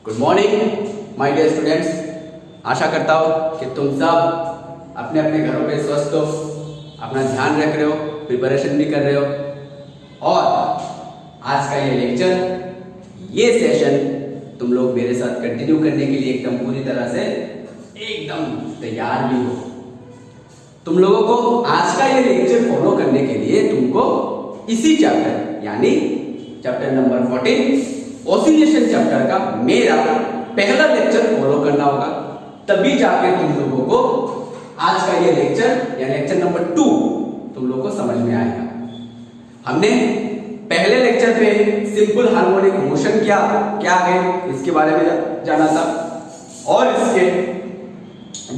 Good morning my dear students. आशा करता हूँ कि तुम सब अपने अपने घरों पे स्वस्थ हो, अपना ध्यान रख रहे हो, प्रिपरेशन भी कर रहे हो। और आज का ये लेक्चर, ये सेशन तुम लोग मेरे साथ कंटिन्यू करने के लिए एकदम पूरी तरह से एकदम तैयार भी हो। तुम लोगों को आज का ये लेक्चर फॉलो करने के लिए तुमको इसी चैप्टर यानी चैप्टर नंबर 14 ऑसिलेशन चैप्टर का मेरा पहला लेक्चर फॉलो करना होगा, तभी जाके तुम लोगों को आज का ये लेक्चर या लेक्चर नंबर 2 तुम लोगों को समझ में आएगा। हमने पहले लेक्चर पे सिंपल हार्मोनिक मोशन क्या है इसके बारे में जाना था और इसके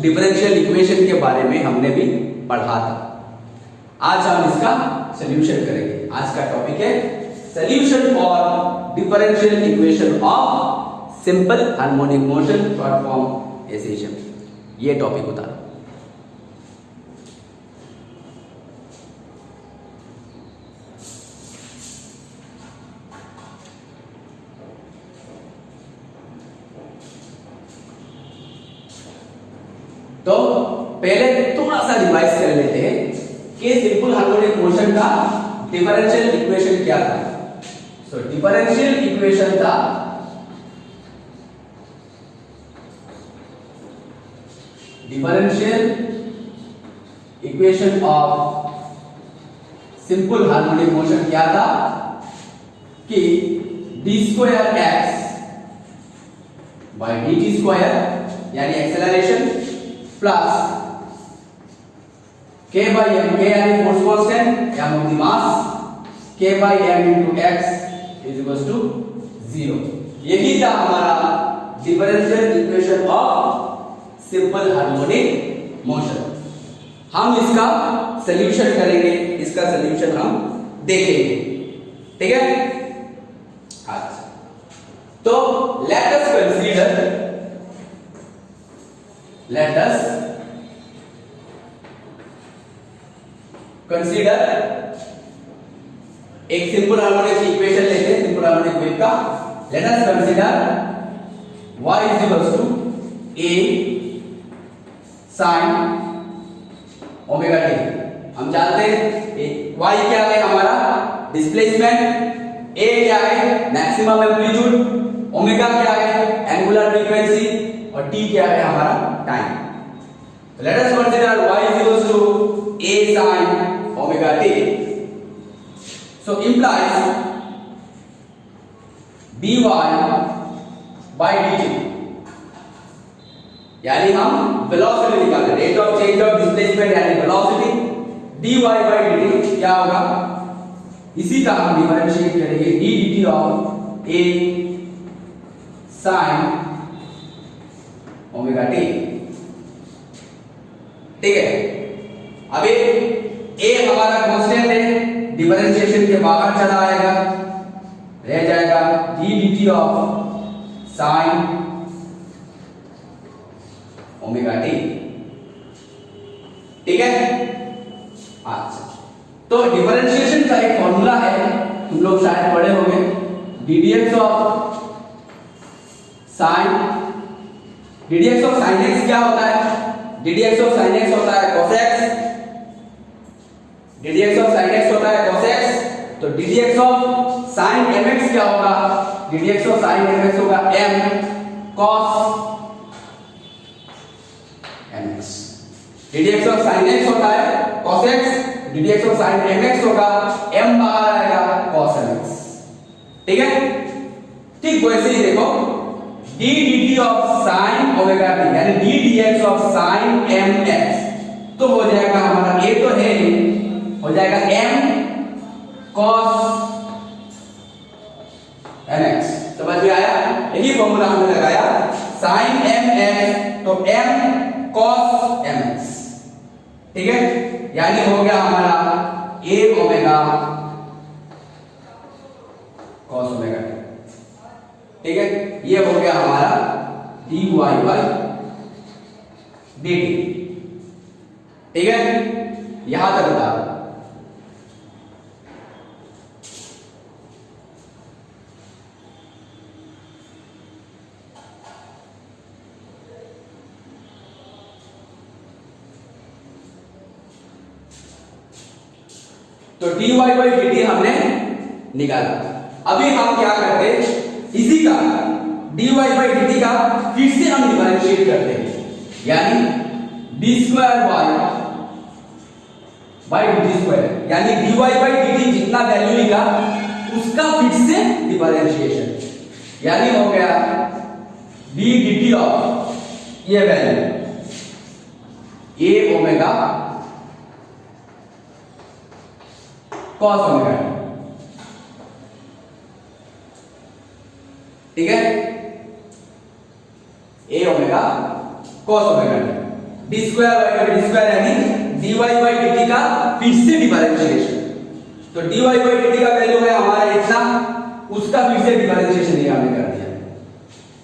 डिफरेंशियल इक्वेशन के बारे में हमने भी पढ़ा था। आज हम इसका सॉल्यूशन करेंगे। आज का टॉपिक है solution for differential equation of simple harmonic motion short form एसेशन। ये टॉपिक उतारो। तो पहले थोड़ा सा रिवाइज कर लेते हैं कि सिंपल हार्मोनिक मोशन का डिफरेंशियल इक्वेशन क्या था। सो डिफरेंशियल इक्वेशन था differential equation of simple harmonic motion क्या था कि d² x बाय dt² यानी acceleration plus k by m, k यानी फोर्स कांस्टेंट या मास, k by m into x is equals to 0। यही था हमारा differential equation of simple harmonic motion. हम इसका सॉल्यूशन करेंगे, इसका सॉल्यूशन हम देखेंगे, ठीक है। अच्छा, तो लेट अस कंसीडर एक सिंपल हार्मोनिक इक्वेशन लेते हैं, सिंपल हार्मोनिक वेव का। Let us consider y is equals to a sin omega t। हम जानते हैं y क्या है हमारा डिस्प्लेसमेंट, a क्या है मैक्सिमम एम्पलीट्यूड, ओमेगा क्या है एंगुलर फ्रीक्वेंसी और t क्या है हमारा time. Let us consider y is equals to a sin omega t, so implies dy by dt, यानी हम वेलोसिटी निकाल रहे हैं, rate of change of displacement यानी वेलोसिटी, dy by dt क्या होगा, इसी का हम डिफरेंशिएट करेंगे d dt of a sin omega t, ठीक है। अभी a हमारा कांस्टेंट है, डिफरेंशिएशन के बाहर चला आएगा, रह जाएगा d dt of sin omega t, ठीक है। अच्छा, तो डिफरेंशिएशन का एक फॉर्मूला है, तुम लोग शायद पढ़े होंगे, ddx ऑफ sin x क्या होता है, ddx ऑफ sin x होता है cos x, ddx of sin x होता है cos x, तो ddx ऑफ sin mx क्या होगा, ddx ऑफ sin mx होगा m cos mx। ddx of sin x होता है cos x, ddx of sin mx होगा m बाहर आएगा cos mx, ठीक है। ठीक वैसे ही देखो d dt of sin omega t यानी d dx of sin mx, तो हो जाएगा हमारा a तो है, हो जाएगा m cos mx। समझ में आया, यही फॉर्मूला हमने लगाया sin mx तो m cos mx, ठीक है। यानी हो गया हमारा a omega cos omega t, ठीक है। ये हो गया हमारा dy by dt, ठीक है। यहां तक बता दो। तो dy by dt हमने निकाला। अभी हम क्या करते, इसी का dy by dt का फिर से हम डिफरेंशिएट करते हैं, यानी d square by dt square, यानी dy by dt जितना वैल्यू लिखा उसका फिर से डिफरेंशिएशन, यानी हो गया d dt ऑफ ये value a omega cos omega t, ठीक है, a omega cos omega t, d square by dt square यानी dy बाय dt का फिर से डिफरेंशिएशन। तो dy बाय dt का वैल्यू है हमारा इतना, उसका फिर से डिफरेंशिएशन ये हमने कर दिया।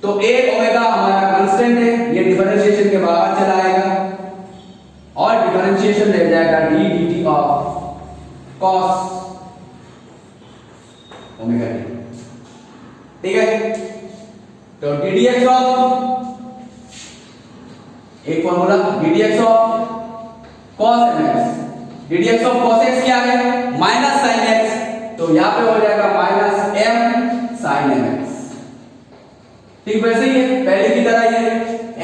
तो a ओमेगा हमारा कांस्टेंट है, ये डिफरेंशिएशन के बाहर चला आएगा और डिफरेंशिएशन रह जाएगा d dt of cos omega t, ठीक है। तो ddx ऑफ एक formula ddx of cos mx, ddx of cos x क्या है माइनस sin x, तो यहां पे हो जाएगा माइनस m sin mx, ठीक वैसे ही है पहले की तरह ही है,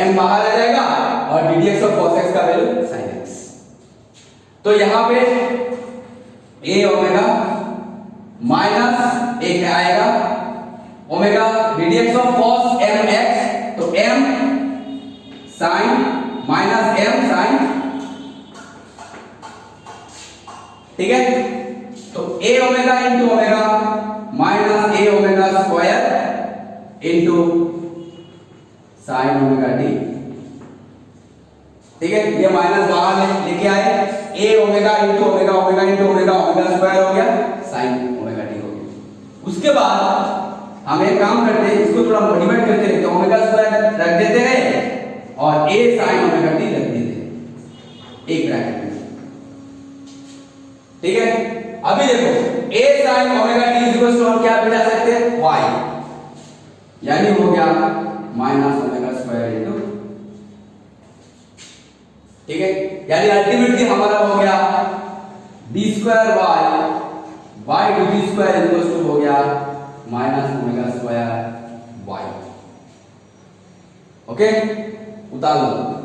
m बाहर आ जाएगा और ddx ऑफ cos x का वैल्यू sin x। तो यहां पे a ओमेगा माइनस एक आएगा omega ddx of cos mx, तो m sin minus m sin, ठीक है। तो a omega into omega minus a omega square into sin omega t, ठीक है, ये माइनस बाहर लेके आए, a omega into omega omega into omega omega square हो गया sin ओमेगा t हो गया। उसके बाद हम एक काम करते हैं, इसको थोड़ा मॉडिफाइड करते हैं, तो ओमेगा स्क्वायर रख देते हैं और a sin ओमेगा t रख देते हैं एक ब्रैकेट में, ठीक है। अभी देखो a sin omega t equals to हम क्या बिठा सकते हैं y, यानी हो गया माइनस ओमेगा स्क्वायर इनटू, ठीक है, यानी अल्टीमेटली हमारा हो गया d square y dt square equals to हो गया minus omega square y, okay, उतार लो।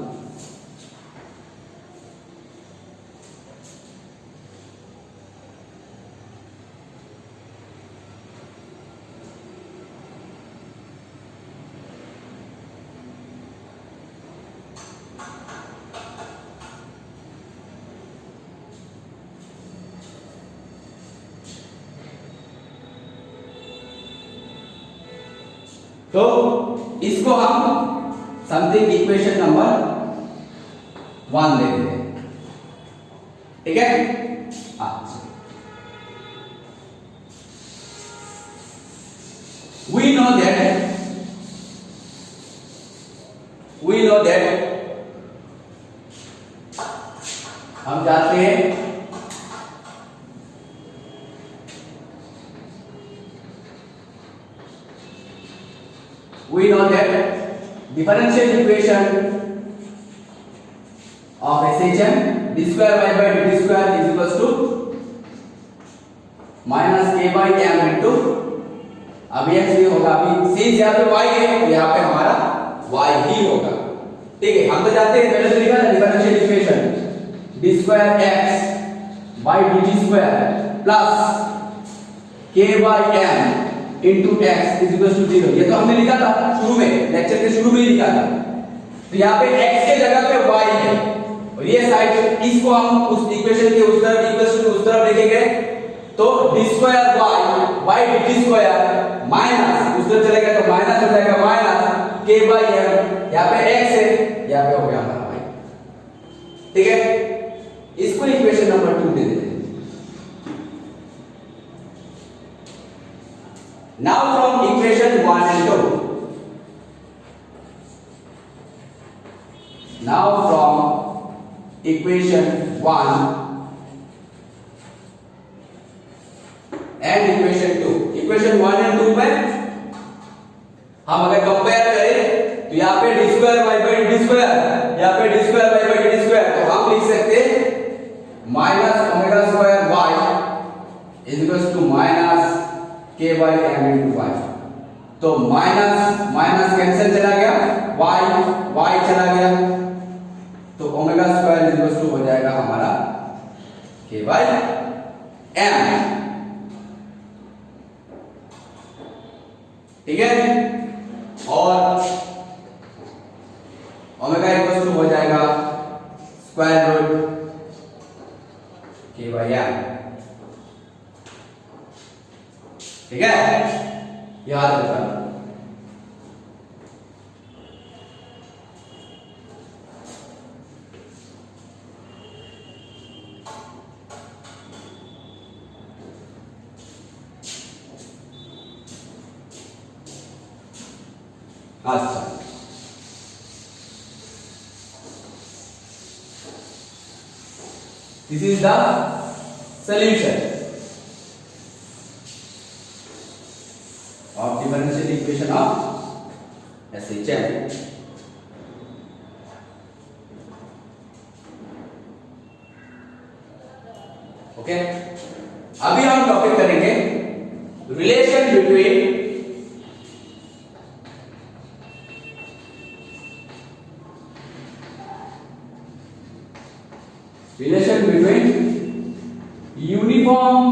तो इसको हम समथिंग इक्वेशन नंबर 1 ले लेते हैं, ठीक है। अच्छा, we know that हम जानते हैं we know that differential equation of SHM d square y by dt square is equals to minus k by m into, अभी x भी होगा, अभी since यहाँ पे y है तो यहाँ पे हमारा y ही होगा, ठीक है। हम तो जानते हैं पहले से लिखा है differential equation d square x by dt square plus k by m into x is equals to 0, ये तो हमने लिखा था शुरू में, लेक्चर के शुरू में ही लिखा था। तो यहाँ पे x के जगह पे y है और ये साइड इसको हम उस इक्वेशन के उस तरफ इक्वेशन उस तरफ लेके गए, तो d square y by dt square minus उस तरफ चलेगा तो माइनस हो जाएगा माइनस k by m, यहाँ पे x है, यहाँ पे हो गया हमारा y, ठीक है। इसको इक्वेशन नंबर 2 दे देते हैं। Now from equation 1 and 2, now from equation 1 and equation 2, equation 1 and 2 में हम अगर कंपेयर करें तो यहाँ पे d square y by dt square, यहाँ पे d square y by dt square, तो हम लिख सकते हैं minus omega square y k by m into y. तो माइनस माइनस कैंसिल चला गया, y चला गया, तो ओमेगा स्क्वायर इक्वल टू हो जाएगा हमारा k बाई m। ठीक है, और ओमेगा इक्वल टू हो जाएगा square root k by m। ठीक है, याद रखना। अच्छा, this is the solution of differential equation of SHM। Okay, अभी हम टॉपिक करेंगे relation between uniform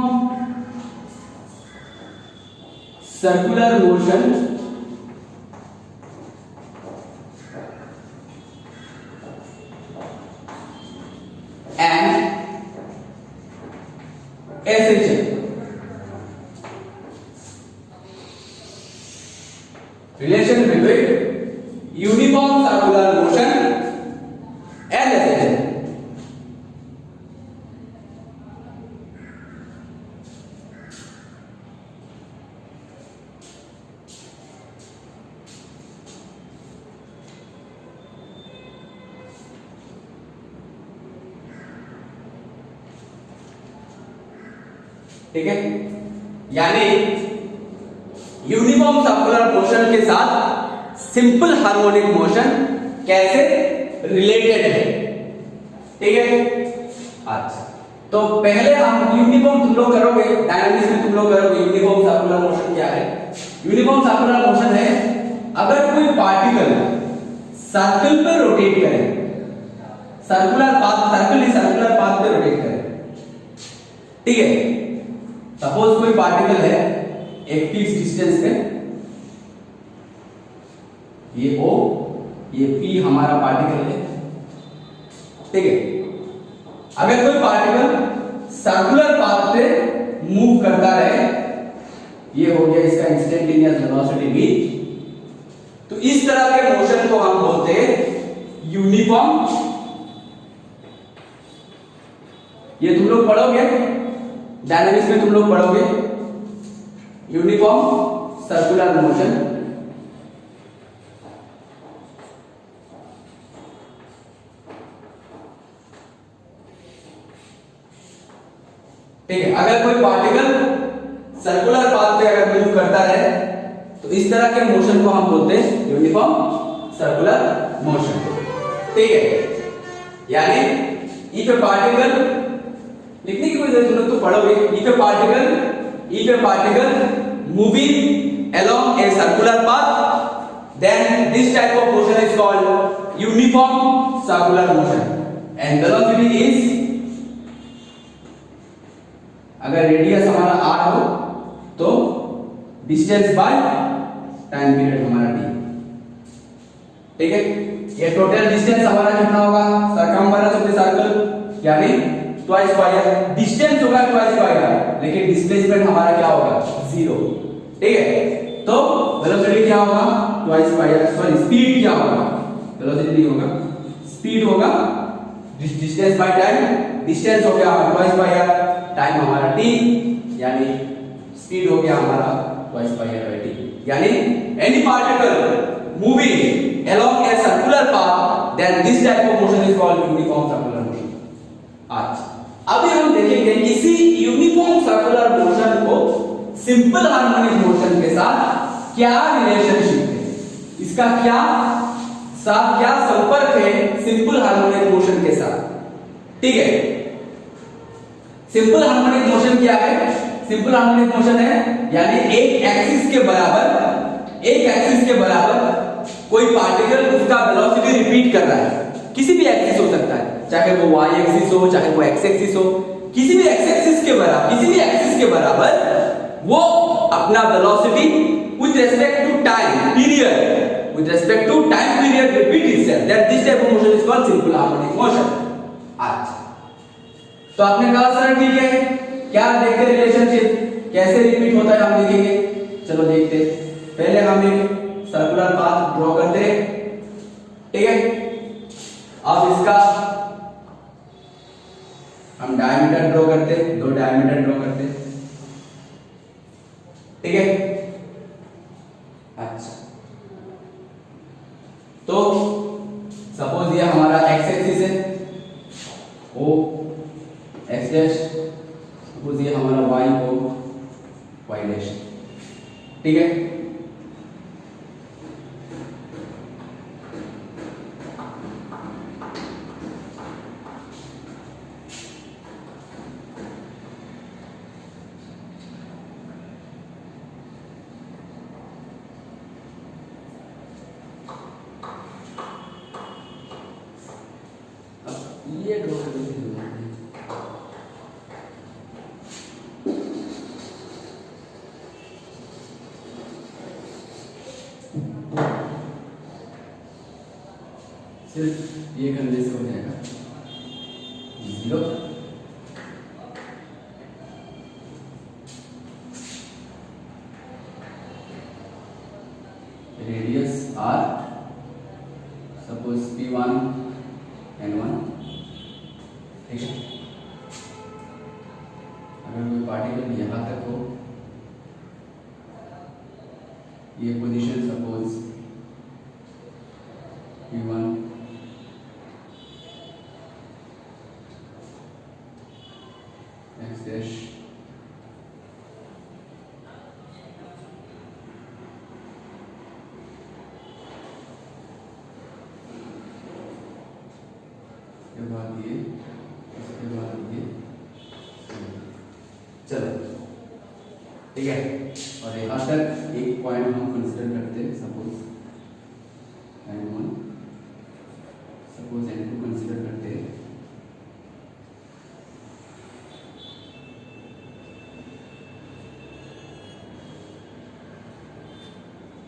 circular motion and SHM। Relation between uniform circular motion and SHM। ठीक है, यानी यूनिफॉर्म सर्कुलर मोशन के साथ सिंपल हार्मोनिक मोशन कैसे related है। ठीक है, अच्छा, तो पहले हम यूनिफॉर्म तुम लोग करोगे, डायनामिक्स में तुम लोग करोगे यूनिफॉर्म सर्कुलर मोशन क्या है। यूनिफॉर्म सर्कुलर मोशन है अगर कोई पार्टिकल सर्कल पे रोटेट करे, सर्कुलर पाथ पे रोटेट करे। ठीक है, सपोज कोई पार्टिकल है एक फिक्स डिस्टेंस पे, ये O ये P हमारा पार्टिकल है। ठीक है, अगर कोई पार्टिकल सर्कुलर पाथ पे मूव करता रहे, ये हो गया इसका इंस्टेंटेनियस वेलोसिटी v, तो इस तरह के मोशन को हम बोलते हैं यूनिफॉर्म। ये तुम लोग पढ़ोगे डायनामिक्स में, तुम लोग पढ़ोगे यूनिफॉर्म सर्कुलर मोशन। ठीक है, अगर कोई पार्टिकल सर्कुलर पाथ पे अगर मूव करता है तो इस तरह के मोशन को हम बोलते हैं यूनिफॉर्म सर्कुलर मोशन। ठीक है, यानी इफ ए पार्टिकल, लिखने की कोई जरूरत नहीं, तो पढ़ोगे if a particle moving along a circular path, then this type of motion is called uniform circular motion and velocity is, अगर रेडियस हमारा r हो तो डिस्टेंस बाय टाइम पीरियड हमारा t। ठीक है, ये टोटल डिस्टेंस हमारा कितना होगा, सरकमफेरेंस ऑफ द सर्कल यानी ट्वाइस पाई, डिस्टेंस होगा ट्वाइस पाई, लेकिन डिस्प्लेसमेंट हमारा क्या होगा, 0। ठीक है, तो वेलोसिटी क्या होगा, ट्वाइस पाई, सॉरी स्पीड क्या होगा, वेलोसिटी नहीं होगा, स्पीड होगा डिस्टेंस बाय टाइम, डिस्टेंस हो गया ट्वाइस पाई, टाइम हमारा t, यानी स्पीड हो गया हमारा ट्वाइस पाई बाय t। यानी any particle moving along a circular path, then this type of motion is called uniform circular motion। अच्छा, अभी हम देखेंगे इसी यूनिफॉर्म सर्कुलर मोशन को सिंपल हार्मोनिक मोशन के साथ क्या रिलेशनशिप है, इसका क्या संपर्क है सिंपल हार्मोनिक मोशन के साथ। ठीक है, सिंपल हार्मोनिक मोशन क्या है, सिंपल हार्मोनिक मोशन है, यानी एक एक्सिस के बराबर कोई पार्टिकल उसका वेलोसिटी रिपीट कर रहा है, किसी भी एक्सिस हो सकता है, चाहे वो y एक्सिस हो, चाहे वो x एक्सिस हो, किसी भी एक्सिस के बराबर वो अपना velocity with respect to time period repeat itself. That this type of motion is called simple harmonic motion. अच्छा, तो आपने कहा सर ठीक है, क्या देखते रिलेशनशिप कैसे रिपीट होता है हम देखेंगे। चलो देखते, पहले हम एक सर्कुलर पाथ ड्रॉ करते हैं, ठीक है। अब इसका हम डायमीटर ड्रॉ करते, 2 डायमीटर ड्रॉ करते, ठीक है। अच्छा, तो सपोज ये हमारा एक्स एक्सिस है, ओ एक्स डैश, सपोज ये हमारा वाई ओ वाई डैश, ठीक है। ये ड्रॉ करने की जरूरत है। सिर्फ ये करने से हो जाएगा 0, radius r, suppose p1 n1, ठीक है। अगर कोई पार्टिकल यहां तक हो, ये position suppose p1 x dash, इसके बाद ये, इसके बाद ये, चलो ठीक है। और यहाँ तक एक पॉइंट हम कंसीडर करते हैं, suppose n1, suppose n2 consider करते हैं।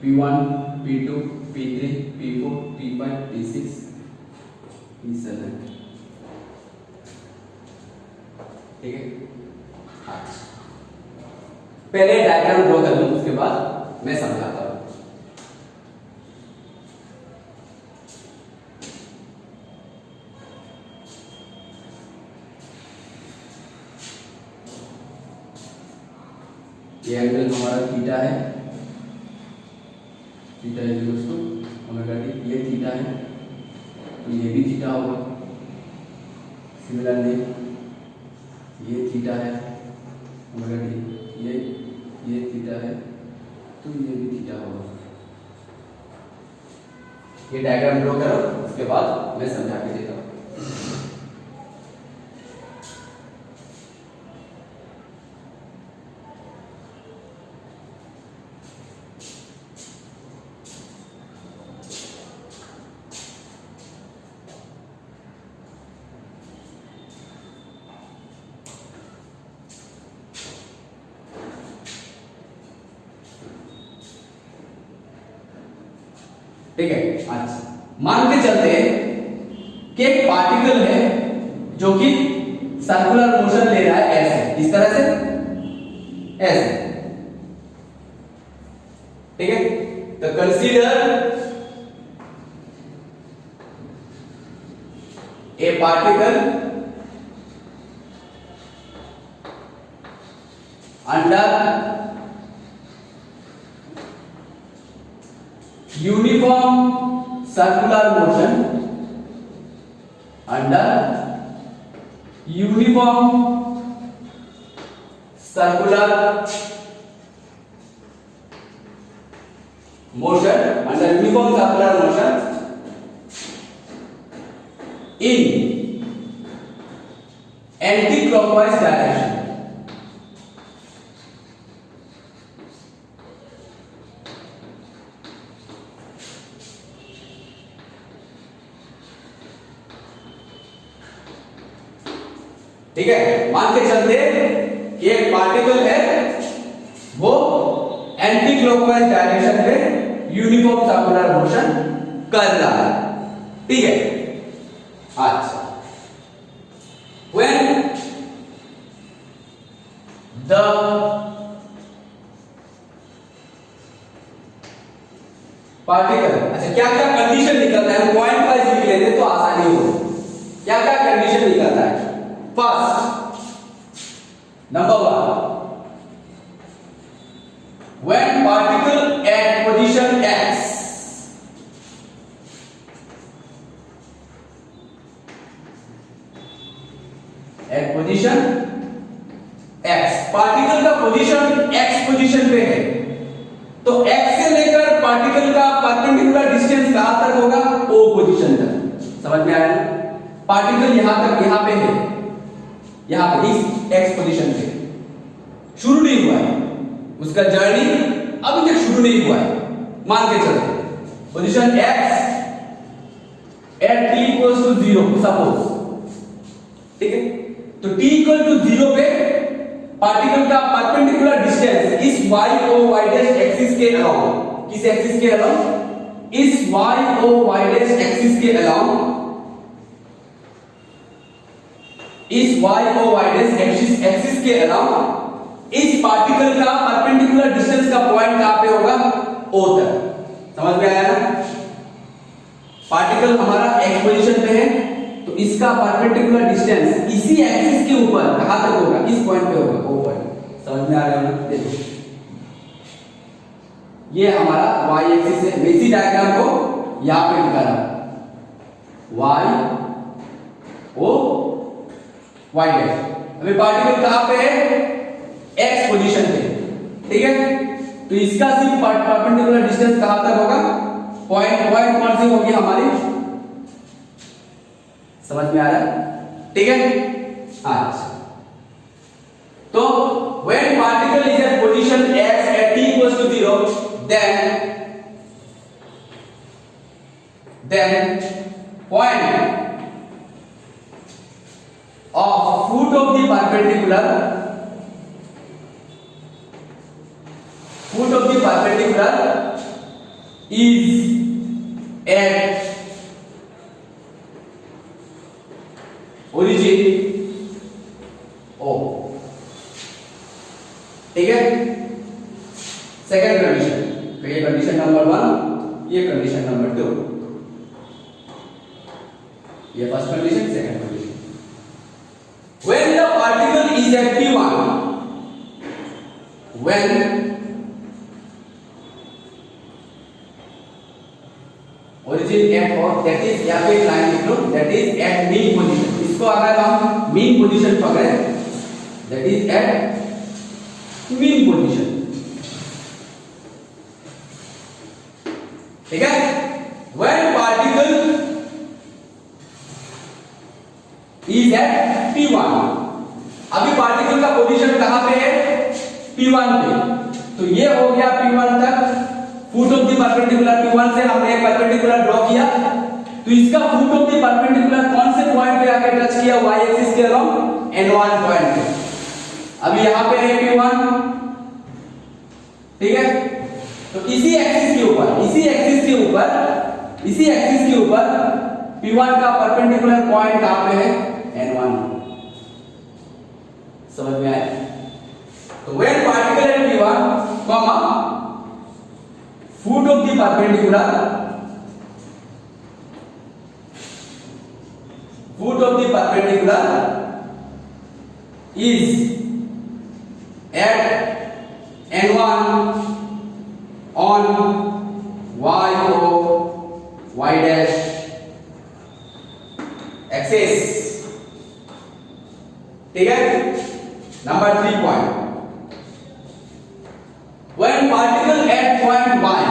P1, P2, P3, P4, P5, P6, P7, ठीक है। पहले डायग्राम ड्रॉ कर लूं, उसके बाद मैं समझाता हूं। ये एंगल हमारा थीटा है, theta is equal to omega t, ये थीटा है तो ये भी थीटा होगा। सिमिलरली ये थीटा है ओमेगा टी, ये थीटा है तो ये भी थीटा होगा। ये डायग्राम ड्रॉ करो, उसके बाद मैं समझा के देता हूं। ठीक है। अच्छा, मान के चलते हैं कि एक पार्टिकल है जो कि सर्कुलर मोशन ले रहा है, ऐसे, इस तरह से, ऐसे, ठीक है। तो consider a particle under uniform circular motion, under uniform circular motion, under uniform circular motion in anti-clockwise direction, ठीक है, मान के चलते कि एक पार्टिकल है वो एंटी क्लॉकवाइज डायरेक्शन में यूनिफॉर्म सर्कुलर मोशन कर रहा है, ठीक है। अच्छा, when the पार्टिकल, अच्छा क्या क्या कंडीशन निकलता है, पॉइंट वाइज लिख लेते तो आसानी हो। क्या क्या कंडीशन निकलता है? First, number 1, when particle at position x at position x, particle का पोजीशन x पोजीशन पे है, तो x से लेकर पार्टिकल का परपेंडिकुलर डिस्टेंस कहां तक होगा? O पोजीशन तक। समझ में आया ना? पार्टिकल यहां तक, यहां पे है, यहां पे इस x पोजीशन पे शुरू नहीं हुआ है, उसका जर्नी अभी तक शुरू नहीं हुआ है। मान के चलते position x at t equals to 0 suppose, ठीक है। तो t equal to 0 पे पार्टिकल का परपेंडिकुलर डिस्टेंस इस y o y dash axis के अलाउंग, किस एक्सिस के अलाउंग? इस y o y dash axis के अलाउंग, इस y o y dash axis के अलाउंग इस पार्टिकल का परपेंडिकुलर डिस्टेंस का पॉइंट कहां पे होगा? O तक। समझ में आया ना? पार्टिकल हमारा x पोजीशन पे है, तो इसका परपेंडिकुलर डिस्टेंस इसी एक्सिस के ऊपर कहां तक होगा? इस पॉइंट पे होगा, O पॉइंट। समझ में आ रहा है ना? देखो, ये हमारा y एक्सिस है। मैं इसी डायग्राम को यहां पे दिखा रहा हूं, y o y डैश। अभी पार्टिकल कहां पे है? x पोजीशन पे, ठीक है। तो इसका सिर्फ परपेंडिकुलर डिस्टेंस कहां तक होगा? पॉइंट कौन सी होगी हमारी? समझ में आ रहा है? ठीक है। अच्छा, तो when particle is at position x at t equals to 0, then point of foot of the perpendicular is at origin O, ठीक है। सेकंड कंडीशन, तो ये कंडीशन नंबर 1, ये कंडीशन नंबर 2, ये first condition, second condition. When the particle is at P1, when origin at, और that is, यहाँ पे line लिख लो, that is at mean position। इसको अगर हम mean position पकड़े, that is at mean position, ठीक है। When particle is at P1, अभी पार्टिकल का पोजीशन कहां पे है? P1 पे। तो ये हो गया P1 तक, foot of the perpendicular. P1 से हमने एक परपेंडिकुलर ड्रॉ किया, तो इसका फुट ऑफ द परपेंडिकुलर कौन से पॉइंट पे आके टच किया? y एक्सिस के अलोंग N1 पॉइंट पे। अभी यहां पे है P1, ठीक है। तो इसी एक्सिस के ऊपर P1 का परपेंडिकुलर पॉइंट कहां पे है? N1। समझ में आया? तो when particle at P1, foot of the perpendicular is at N1 on y o y dash axis, ठीक है। Number 3 point, when particle at point y,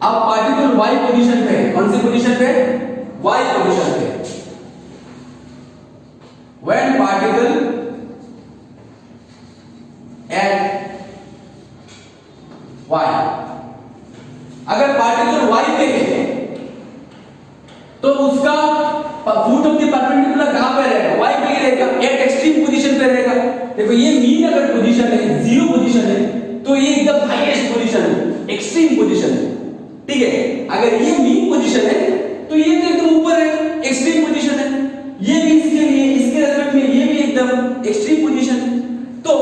अब पार्टिकल y पोजीशन पे है, कौन सी पोजीशन पे? y पोजीशन पे। when particle at y, अगर particle y पे है तो उसका फुट ऑफ द परपेंडिकुलर कहां पे रहेगा? y पे रहेगा, एट एक्सट्रीम पोजीशन पे रहेगा। देखो ये मीन अगर पोजीशन है, जीरो पोजीशन है, तो ये एकदम हाईएस्ट पोजीशन है, एक्सट्रीम पोजीशन है, ठीक है। अगर ये मीन पोजीशन है तो ये तो एकदम ऊपर है, एक्सट्रीम पोजीशन है। ये भी इसके लिए, इसके रेस्पेक्ट में ये भी एकदम एक्सट्रीम पोजीशन है। तो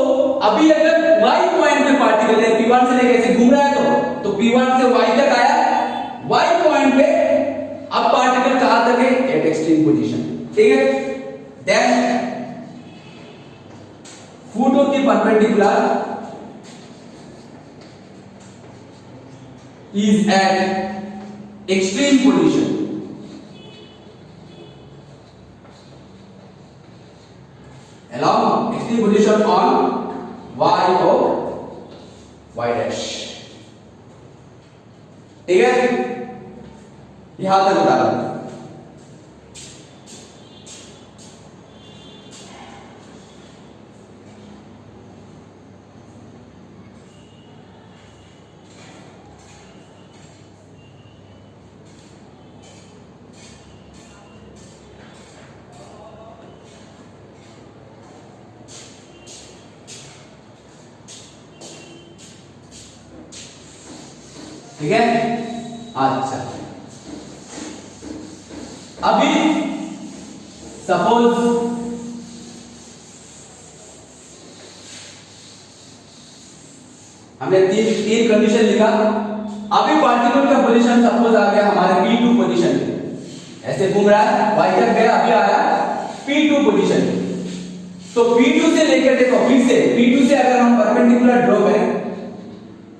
अभी अगर y पॉइंट पे पार्टिकल है, p1 से लेकर ऐसे घूम रहा है तो p1 से y तक आया, y पॉइंट पे अब पार्टिकल कहां तक है, एट एक्सट्रीम पोजीशन, ठीक है। Then foot of the perpendicular is at extreme position, along extreme position on y or y dash, ठीक है। यहां तक बता रहा हूं। ठीक है। अच्छा, अभी सपोज हमने तीन कंडीशन लिखा। अभी पार्टिकल का पोजीशन सपोज आ गया हमारे P2 पोजीशन पे, ऐसे घूम रहा है, y तक गया, अभी आया P2 पोजीशन। तो P2 से लेकर देखो, फिर से P2 से अगर हम परपेंडिकुलर ड्रॉ करें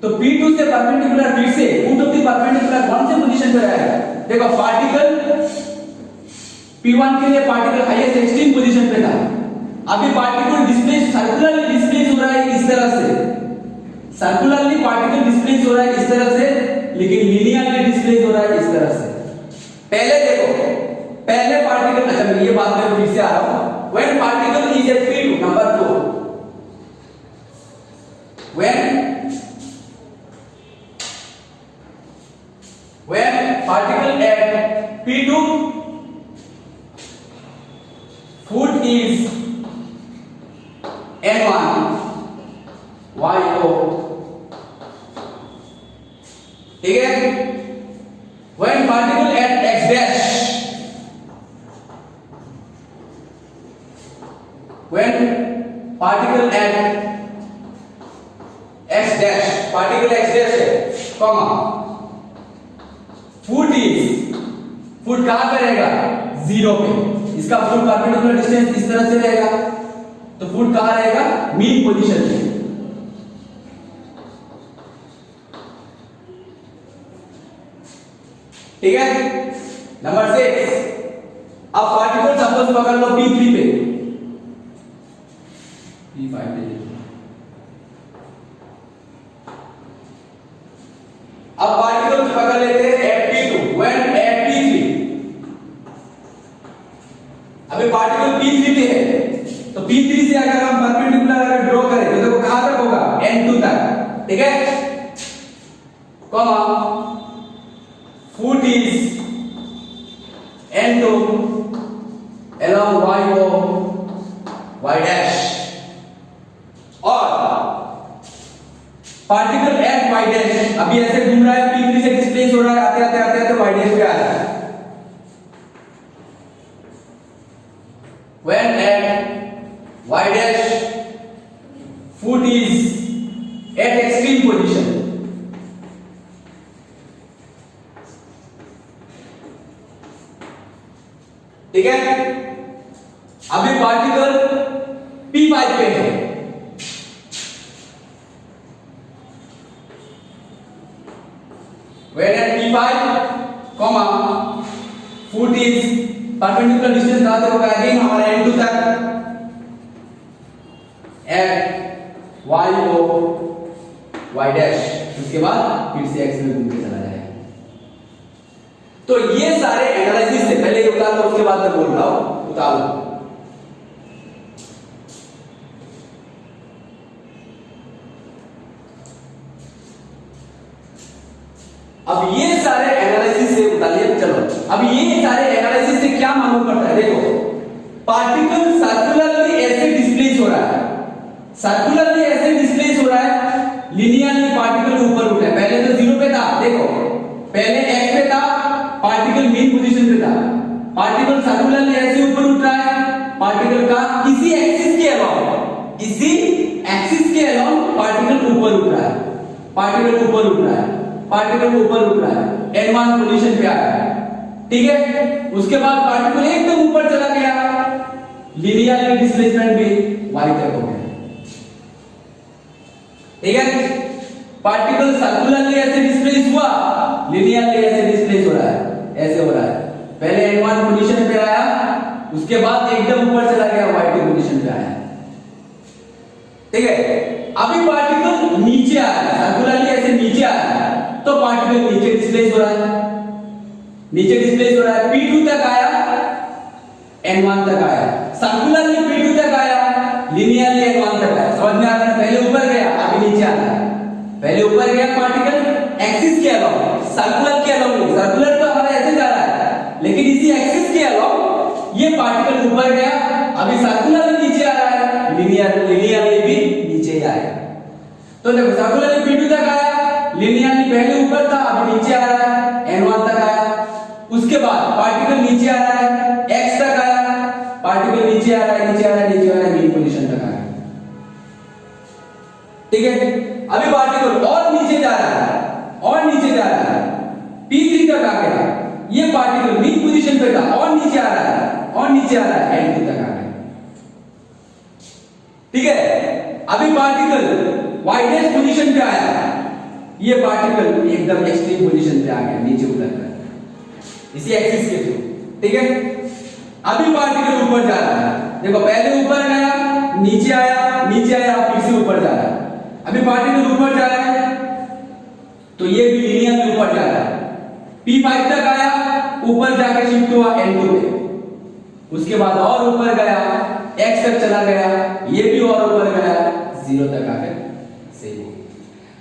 तो P2 से परपेंडिकुलर फिर से फुट ऑफ द परपेंडिकुलर कौन से पोजीशन पे रहेगा, देखो पार्टिकल P1 के लिए पार्टिकल हाईएस्ट एक्सट्रीम पोजीशन पे था। अभी पार्टिकल डिस्प्लेस सर्कुलरली डिस्प्लेस हो रहा है इस तरह से, सर्कुलरली पार्टिकल डिस्प्लेस हो रहा है इस तरह से, लेकिन लीनियरली डिस्प्लेस हो रहा है इस तरह से। पहले देखो, पहले पार्टिकल, अच्छा मैं ये बात में फिर से आ रहा हूं, when particle is at P2, number 2, when particle at P2 foot is N1 YO, ठीक है। when particle at X dash, when particle at X dash, particle X dash है, कॉमा फुट इज, फुट कहां पे रहेगा, zero पे, इसका foot perpendicular distance इस तरह से रहेगा, तो फुट कहां रहेगा, मीन पोजीशन पे, ठीक है। नंबर 6, अब पार्टिकल सपोज पकड़ लो P3 पे, P5 पे, अब पार्टिकल पकड़ लेते हैं at P2, when at P3, अभी पार्टिकल P3 पे है, तो P3 से अगर हम परपेंडिकुलर अगर ड्रॉ करें तो देखो कहां तक होगा, N2 तक, ठीक है। Comma foot is N2 along YO Y dash, और पार्टिकल एट y डैश अभी ऐसे घूम रहा है, P3 से डिस्प्लेस हो रहा है, आते आते आते आते y डैश पे आ रहा है। when at y dash foot is at extreme position, ठीक है। अभी पार्टिकल P5 पे है, when at P5, comma foot is perpendicular distance कहां तक होगा, अगेन हमारा N2 तक, at YO Y dash, उसके बाद फिर से x में घूम के चला जाएगा। तो ये सारे एनालिसिस से पहले ये उतार दो, उसके बाद मैं बोल रहा हूं, उतार दो। अब ये सारे एनालिसिस से उतारिए, चलो अब ये सारे एनालिसिस से क्या मालूम पड़ता है, देखो पार्टिकल सर्कुलर सर्कुलरली ऐसे डिस्प्लेस हो रहा है, लिनियरली पार्टिकल ऊपर उठ रहा है। पहले तो 0 पे था, देखो पहले x पे था, पार्टिकल मीन पोजीशन पे था, पार्टिकल सर्कुलरली ऐसे ऊपर उठ रहा है, पार्टिकल का इसी एक्सिस के अलाउंग, इसी एक्सिस के अलाउंग पार्टिकल ऊपर उठ रहा है, पार्टिकल ऊपर उठ रहा है, पार्टिकल ऊपर उठ रहा है, n1 पोजीशन पे आ रहा है, ठीक है। उसके बाद पार्टिकल एकदम ऊपर चला गया, लिनियरली डिस्प्लेसमेंट भी y तक हो गया, ठीक है। पार्टिकल सर्कुलरली ऐसे डिस्प्लेस हुआ, लिनियरली ऐसे डिस्प्लेस हो रहा है, ऐसे हो रहा है। पहले n1 पोजीशन पे आया, उसके बाद एकदम ऊपर चला गया, y2 पोजीशन पे आया, ठीक है। अभी पार्टिकल नीचे आ रहा है, सर्कुलरली ऐसे नीचे आ रहा है, तो पार्टिकल नीचे डिस्प्लेस हो रहा है, नीचे डिस्प्लेस हो रहा है। P2 तक आया, n1 तक आया, सर्कुलरली P2 तक आया, लिनियरली n1 तक आया। समझ में आ रहा है? पहले ऊपर गया, अभी नीचे आ रहा है। पहले ऊपर गया पार्टिकल एक्सिस के अलाउंग, सर्कुलर के अलाउंग नहीं, सर्कुलर तो हमारा ऐसे जा रहा है, लेकिन इसी एक्सिस के अलाउंग ये पार्टिकल ऊपर गया, अभी सर्कुलरली नीचे आ रहा है, लिनियरली भी नीचे ही आएगा। तो देखो सर्कुलरली P2 तक आया, लिनियरली पहले ऊपर था, अभी नीचे आ रहा है, n1 तक आया। उसके बाद पार्टिकल नीचे आ रहा है, x तक आया, पार्टिकल नीचे आ रहा है, नीचे आ रहा है, नीचे आ रहा है, मीन पोजीशन तक आ गया, ठीक है। अभी पार्टिकल और नीचे जा रहा है, और नीचे जा रहा है, P3 तक आ गया, ये पार्टिकल मीन पोजीशन पे था, और नीचे आ रहा है, और नीचे आ रहा है, n2 तक आ गया, ठीक है। अभी पार्टिकल y' पोजीशन पे आया, ये पार्टिकल एकदम एक्सट्रीम पोजीशन पे आ गया, नीचे उतर कर इसी एक्सिस के थ्रू, ठीक है। अभी पार्टिकल ऊपर जा रहा है, देखो पहले ऊपर गया, नीचे आया, नीचे आया, फिर से ऊपर जा रहा है। अभी पार्टिकल ऊपर जा रहा है, तो ये भी लिनियरली ऊपर जा रहा है। P5 तक आया, ऊपर जाकर शिफ्ट हुआ n2 पे, उसके बाद और ऊपर गया, x तक चला गया, ये भी और ऊपर गया, 0 तक आकर सही हो।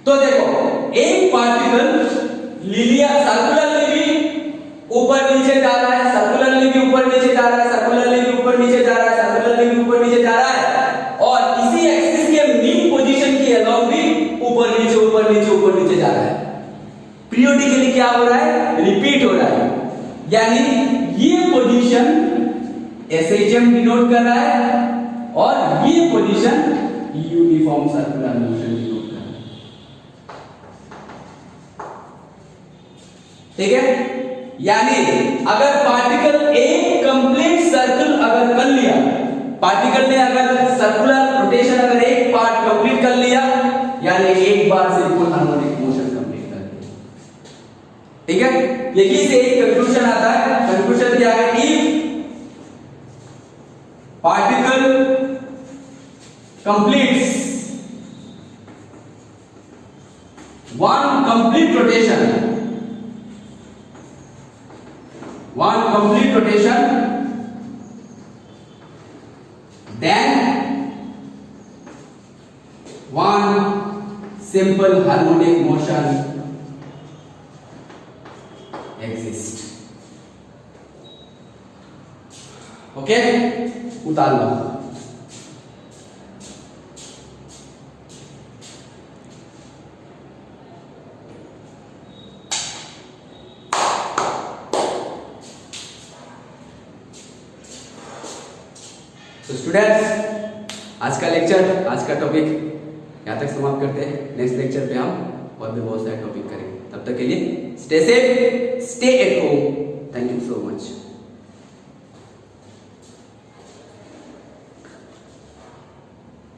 तो देखो एक पार्टिकल लिनियर सर्कुलरली भी ऊपर नीचे जा रहा है, सर्कुलरली भी ऊपर नीचे जा रहा है, सर्कुलरली भी ऊपर नीचे जा रहा है, सर्कुलरली भी ऊपर नीचे जा रहा है, और इसी एक्सिस के मीन पोजीशन के अलाउंग भी ऊपर नीचे ऊपर नीचे ऊपर नीचे जा रहा है। पीरियोडिकली क्या हो रहा है? रिपीट हो रहा है, यानी ये पोजीशन SHM डिनोट कर रहा है, और ये position uniform circular motion denote कर रहा है, ठीक है। यानी अगर पार्टिकल एक कंप्लीट सर्कल अगर कर लिया, पार्टिकल ने अगर सर्कुलर रोटेशन अगर एक पार्ट कंप्लीट कर लिया, यानी एक बार से फुल हार्मोनिक मोशन कंप्लीट कर लिया, ठीक है। यही से एक कंक्लूजन आता है। कंक्लूजन क्या है? If particle completes one complete rotation, then one simple harmonic motion exists. Okay, उतार लो। तो स्टूडेंट्स, आज का लेक्चर, आज का टॉपिक यहाँ तक समाप्त करते हैं। नेक्स्ट लेक्चर पे हम और भी बहुत सारे टॉपिक करेंगे। तब तक के लिए stay safe, stay at home. Thank you so much.